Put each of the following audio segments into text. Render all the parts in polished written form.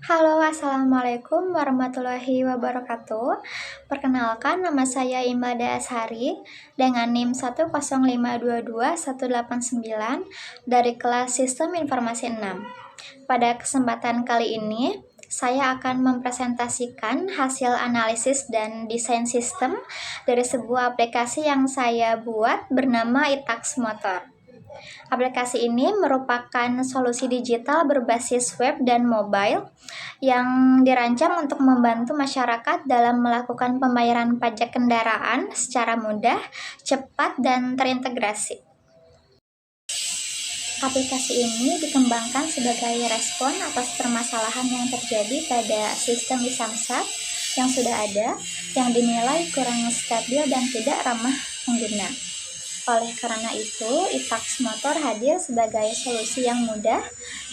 Halo, assalamualaikum warahmatullahi wabarakatuh. Perkenalkan, nama saya Imada Ashari dengan NIM 10522-189 dari kelas Sistem Informasi 6. Pada kesempatan kali ini, saya akan mempresentasikan hasil analisis dan desain sistem dari sebuah aplikasi yang saya buat bernama iTax Motor. Aplikasi ini merupakan solusi digital berbasis web dan mobile yang dirancang untuk membantu masyarakat dalam melakukan pembayaran pajak kendaraan secara mudah, cepat, dan terintegrasi. Aplikasi ini dikembangkan sebagai respon atas permasalahan yang terjadi pada sistem e-Samsat yang sudah ada, yang dinilai kurang stabil dan tidak ramah pengguna. Oleh karena itu, iTax Motor hadir sebagai solusi yang mudah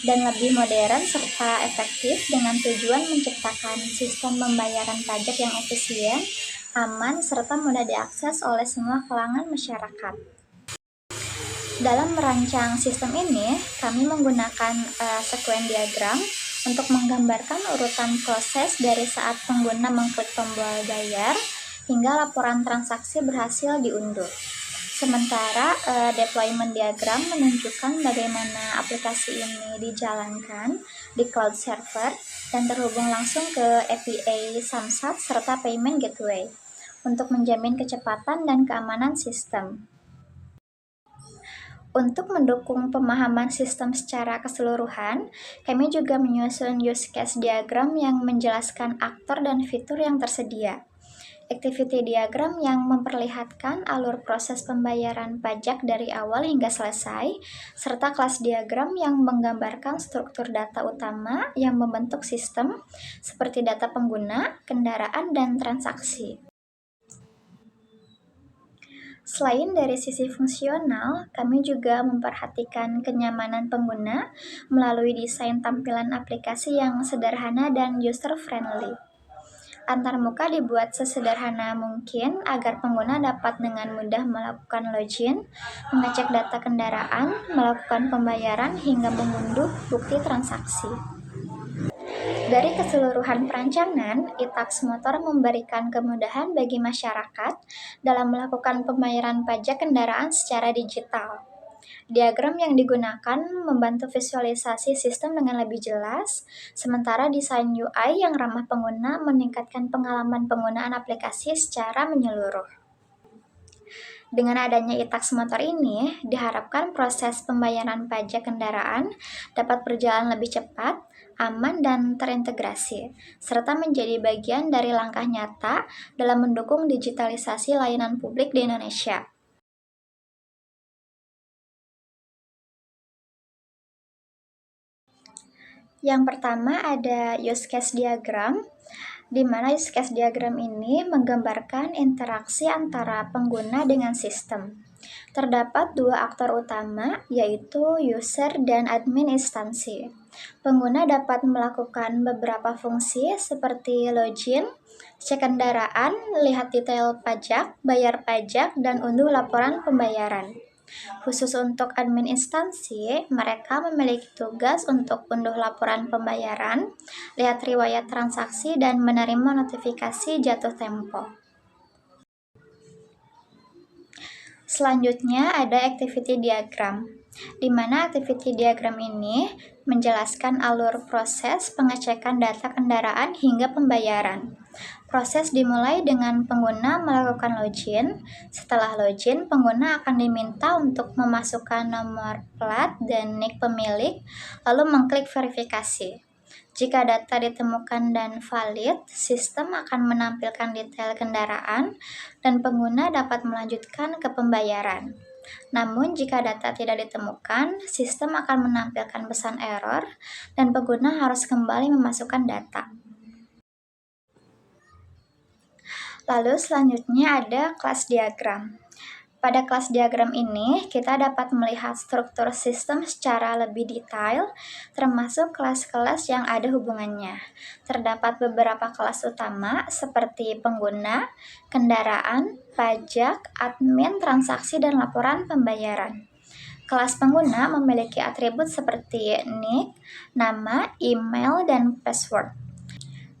dan lebih modern serta efektif dengan tujuan menciptakan sistem pembayaran pajak yang efisien, aman, serta mudah diakses oleh semua kalangan masyarakat. Dalam merancang sistem ini, kami menggunakan sekuen diagram untuk menggambarkan urutan proses dari saat pengguna mengklik tombol bayar hingga laporan transaksi berhasil diunduh. Sementara deployment diagram menunjukkan bagaimana aplikasi ini dijalankan di cloud server dan terhubung langsung ke API Samsat serta payment gateway untuk menjamin kecepatan dan keamanan sistem. Untuk mendukung pemahaman sistem secara keseluruhan, kami juga menyusun use case diagram yang menjelaskan aktor dan fitur yang tersedia. Activity diagram yang memperlihatkan alur proses pembayaran pajak dari awal hingga selesai, serta kelas diagram yang menggambarkan struktur data utama yang membentuk sistem, seperti data pengguna, kendaraan, dan transaksi. Selain dari sisi fungsional, kami juga memperhatikan kenyamanan pengguna melalui desain tampilan aplikasi yang sederhana dan user-friendly. Antarmuka dibuat sesederhana mungkin agar pengguna dapat dengan mudah melakukan login, mengecek data kendaraan, melakukan pembayaran, hingga mengunduh bukti transaksi. Dari keseluruhan perancangan, iTax Motor memberikan kemudahan bagi masyarakat dalam melakukan pembayaran pajak kendaraan secara digital. Diagram yang digunakan membantu visualisasi sistem dengan lebih jelas, sementara desain UI yang ramah pengguna meningkatkan pengalaman penggunaan aplikasi secara menyeluruh. Dengan adanya iTax Motor ini, diharapkan proses pembayaran pajak kendaraan dapat berjalan lebih cepat, aman, dan terintegrasi, serta menjadi bagian dari langkah nyata dalam mendukung digitalisasi layanan publik di Indonesia. Yang pertama ada use case diagram, di mana use case diagram ini menggambarkan interaksi antara pengguna dengan sistem. Terdapat dua aktor utama, yaitu user dan admin instansi. Pengguna dapat melakukan beberapa fungsi seperti login, cek kendaraan, lihat detail pajak, bayar pajak, dan unduh laporan pembayaran. Khusus untuk admin instansi, mereka memiliki tugas untuk unduh laporan pembayaran, lihat riwayat transaksi, dan menerima notifikasi jatuh tempo. Selanjutnya ada activity diagram, di mana activity diagram ini menjelaskan alur proses pengecekan data kendaraan hingga pembayaran. Proses dimulai dengan pengguna melakukan login. Setelah login, pengguna akan diminta untuk memasukkan nomor plat dan nik pemilik, lalu mengklik verifikasi. Jika data ditemukan dan valid, sistem akan menampilkan detail kendaraan dan pengguna dapat melanjutkan ke pembayaran. Namun, jika data tidak ditemukan, sistem akan menampilkan pesan error dan pengguna harus kembali memasukkan data. Lalu selanjutnya ada kelas diagram. Pada kelas diagram ini, kita dapat melihat struktur sistem secara lebih detail, termasuk kelas-kelas yang ada hubungannya. Terdapat beberapa kelas utama seperti pengguna, kendaraan, pajak, admin, transaksi, dan laporan pembayaran. Kelas pengguna memiliki atribut seperti nick, nama, email, dan password.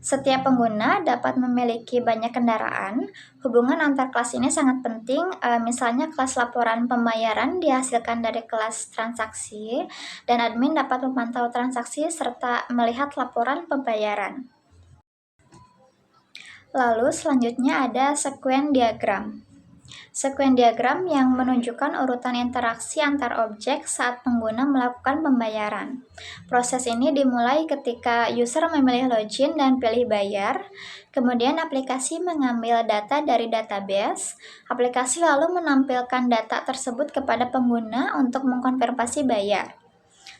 Setiap pengguna dapat memiliki banyak kendaraan. Hubungan antar kelas ini sangat penting, misalnya kelas laporan pembayaran dihasilkan dari kelas transaksi, dan admin dapat memantau transaksi serta melihat laporan pembayaran. Lalu selanjutnya ada sequence diagram. Sequence diagram yang menunjukkan urutan interaksi antar objek saat pengguna melakukan pembayaran. Proses ini dimulai ketika user memilih login dan pilih bayar, kemudian aplikasi mengambil data dari database, aplikasi lalu menampilkan data tersebut kepada pengguna untuk mengkonfirmasi bayar.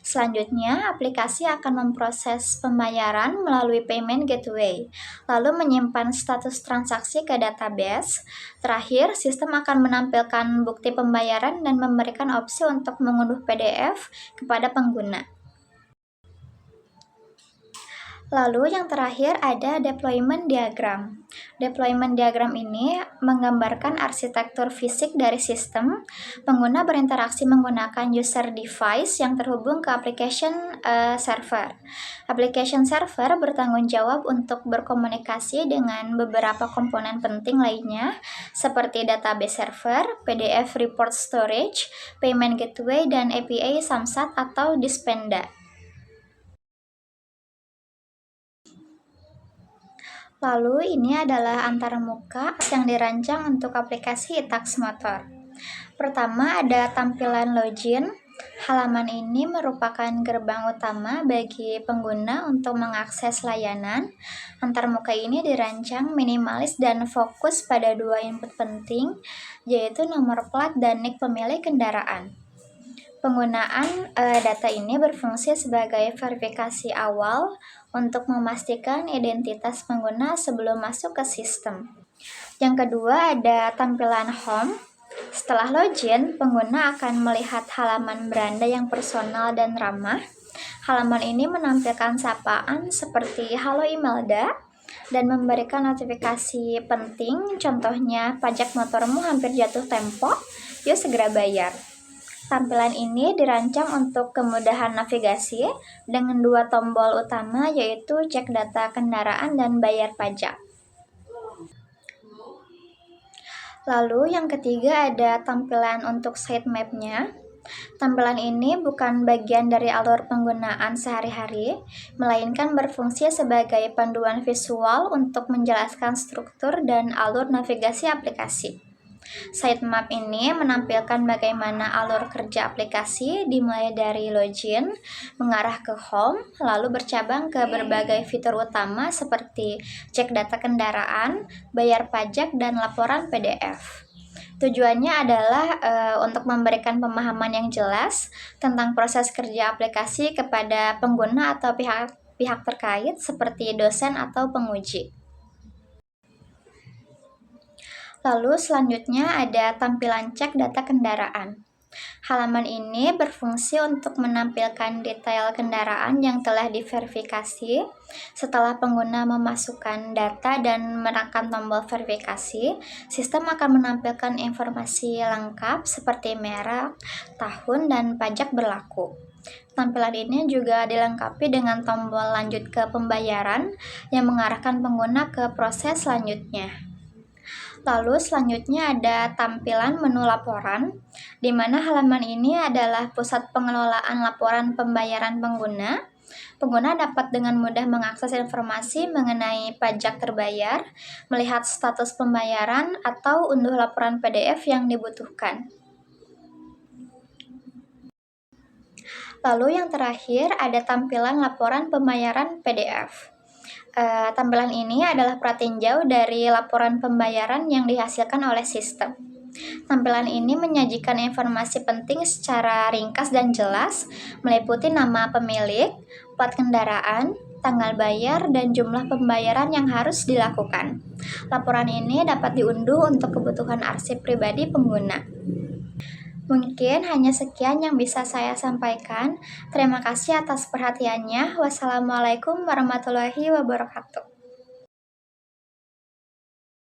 Selanjutnya, aplikasi akan memproses pembayaran melalui payment gateway, lalu menyimpan status transaksi ke database. Terakhir, sistem akan menampilkan bukti pembayaran dan memberikan opsi untuk mengunduh PDF kepada pengguna. Lalu yang terakhir ada deployment diagram. Deployment diagram ini menggambarkan arsitektur fisik dari sistem. Pengguna berinteraksi menggunakan user device yang terhubung ke application server. Application server bertanggung jawab untuk berkomunikasi dengan beberapa komponen penting lainnya seperti database server, PDF report storage, payment gateway, dan API Samsat atau Dispenda. Lalu ini adalah antarmuka yang dirancang untuk aplikasi e-tax motor. Pertama ada tampilan login. Halaman ini merupakan gerbang utama bagi pengguna untuk mengakses layanan. Antarmuka ini dirancang minimalis dan fokus pada dua input penting, yaitu nomor plat dan nik pemilik kendaraan. Penggunaan data ini berfungsi sebagai verifikasi awal untuk memastikan identitas pengguna sebelum masuk ke sistem. Yang kedua ada tampilan home. Setelah login, pengguna akan melihat halaman beranda yang personal dan ramah. Halaman ini menampilkan sapaan seperti "Halo Imelda" dan memberikan notifikasi penting, contohnya pajak motormu hampir jatuh tempo, yuk segera bayar. Tampilan ini dirancang untuk kemudahan navigasi dengan dua tombol utama, yaitu cek data kendaraan dan bayar pajak. Lalu yang ketiga ada tampilan untuk sitemap-nya. Tampilan ini bukan bagian dari alur penggunaan sehari-hari, melainkan berfungsi sebagai panduan visual untuk menjelaskan struktur dan alur navigasi aplikasi. Sitemap ini menampilkan bagaimana alur kerja aplikasi dimulai dari login, mengarah ke home, lalu bercabang ke berbagai fitur utama seperti cek data kendaraan, bayar pajak, dan laporan PDF. Tujuannya adalah untuk memberikan pemahaman yang jelas tentang proses kerja aplikasi kepada pengguna atau pihak terkait seperti dosen atau penguji. Lalu selanjutnya ada tampilan cek data kendaraan. Halaman ini berfungsi untuk menampilkan detail kendaraan yang telah diverifikasi. Setelah pengguna memasukkan data dan menekan tombol verifikasi, sistem akan menampilkan informasi lengkap seperti merek, tahun, dan pajak berlaku. Tampilan ini juga dilengkapi dengan tombol lanjut ke pembayaran yang mengarahkan pengguna ke proses selanjutnya. Lalu selanjutnya ada tampilan menu laporan, di mana halaman ini adalah pusat pengelolaan laporan pembayaran pengguna. Pengguna dapat dengan mudah mengakses informasi mengenai pajak terbayar, melihat status pembayaran, atau unduh laporan PDF yang dibutuhkan. Lalu yang terakhir ada tampilan laporan pembayaran PDF. Tampilan ini adalah pratinjau dari laporan pembayaran yang dihasilkan oleh sistem. Tampilan ini menyajikan informasi penting secara ringkas dan jelas, meliputi nama pemilik, plat kendaraan, tanggal bayar, dan jumlah pembayaran yang harus dilakukan. Laporan ini dapat diunduh untuk kebutuhan arsip pribadi pengguna. Mungkin hanya sekian yang bisa saya sampaikan. Terima kasih atas perhatiannya. Wassalamualaikum warahmatullahi wabarakatuh.